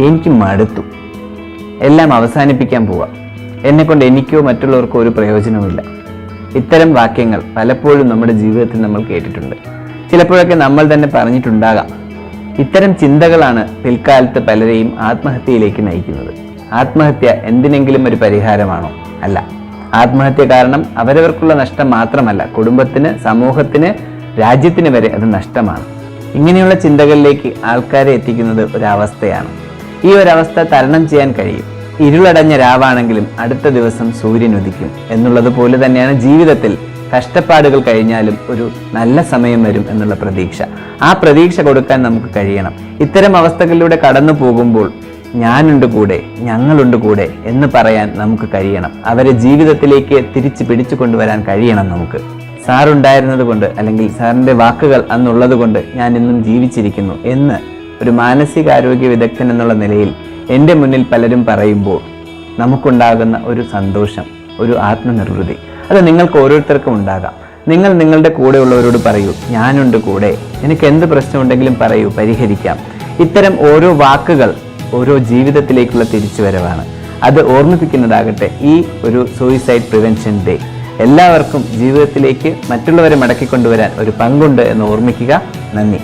എനിക്ക് മടുത്തു, എല്ലാം അവസാനിപ്പിക്കാൻ പോവാം, എന്നെക്കൊണ്ട് എനിക്കോ മറ്റുള്ളവർക്കോ ഒരു പ്രയോജനവുമില്ല. ഇത്തരം വാക്യങ്ങൾ പലപ്പോഴും നമ്മുടെ ജീവിതത്തിൽ നമ്മൾ കേട്ടിട്ടുണ്ട്. ചിലപ്പോഴൊക്കെ നമ്മൾ തന്നെ പറഞ്ഞിട്ടുണ്ടാകാം. ഇത്തരം ചിന്തകളാണ് പിൽക്കാലത്ത് പലരെയും ആത്മഹത്യയിലേക്ക് നയിക്കുന്നത്. ആത്മഹത്യ എന്തിനെങ്കിലും ഒരു പരിഹാരമാണോ? അല്ല. ആത്മഹത്യ കാരണം അവരവർക്കുള്ള നഷ്ടം മാത്രമല്ല, കുടുംബത്തിന്, സമൂഹത്തിന്, രാജ്യത്തിന് വരെ അത് നഷ്ടമാണ്. ഇങ്ങനെയുള്ള ചിന്തകളിലേക്ക് ആൾക്കാരെ എത്തിക്കുന്നത് ഒരവസ്ഥയാണ്. ഈ ഒരവസ്ഥ തരണം ചെയ്യാൻ കഴിയും. ഇരുളടഞ്ഞ രാവാണെങ്കിലും അടുത്ത ദിവസം സൂര്യൻ ഉദിക്കും എന്നുള്ളത് പോലെ തന്നെയാണ് ജീവിതത്തിൽ കഷ്ടപ്പാടുകൾ കഴിഞ്ഞാലും ഒരു നല്ല സമയം വരും എന്നുള്ള പ്രതീക്ഷ. ആ പ്രതീക്ഷ കൊടുക്കാൻ നമുക്ക് കഴിയണം. ഇത്തരം അവസ്ഥകളിലൂടെ കടന്നു പോകുമ്പോൾ ഞാനുണ്ട് കൂടെ, ഞങ്ങളുണ്ട് കൂടെ എന്ന് പറയാൻ നമുക്ക് കഴിയണം. അവരെ ജീവിതത്തിലേക്ക് തിരിച്ചു പിടിച്ചു കൊണ്ടുവരാൻ കഴിയണം നമുക്ക്. സാറുണ്ടായിരുന്നത് കൊണ്ട്, അല്ലെങ്കിൽ സാറിൻ്റെ വാക്കുകൾ അന്നുള്ളത് കൊണ്ട് ഞാൻ ഇന്നും ജീവിച്ചിരിക്കുന്നു എന്ന് ഒരു മാനസികാരോഗ്യ വിദഗ്ധൻ എന്നുള്ള നിലയിൽ എൻ്റെ മുന്നിൽ പലരും പറയുമ്പോൾ നമുക്കുണ്ടാകുന്ന ഒരു സന്തോഷം, ഒരു ആത്മനിർവൃതി, അത് നിങ്ങൾക്ക് ഓരോരുത്തർക്കും ഉണ്ടാകാം. നിങ്ങൾ നിങ്ങളുടെ കൂടെയുള്ളവരോട് പറയൂ, ഞാനുണ്ട് കൂടെ, എനിക്ക് എന്ത് പ്രശ്നമുണ്ടെങ്കിലും പറയൂ, പരിഹരിക്കാം. ഇത്തരം ഓരോ വാക്കുകൾ ഓരോ ജീവിതത്തിലേക്കുള്ള തിരിച്ചുവരവാണ്. അത് ഓർമ്മിപ്പിക്കുന്നതാകട്ടെ ഈ ഒരു സൂയിസൈഡ് പ്രിവെൻഷൻ ഡേ. എല്ലാവർക്കും ജീവിതത്തിലേക്ക് മറ്റുള്ളവരെ മടക്കിക്കൊണ്ടുവരാൻ ഒരു പങ്കുണ്ട് എന്ന് ഓർമ്മിക്കുക. നന്ദി.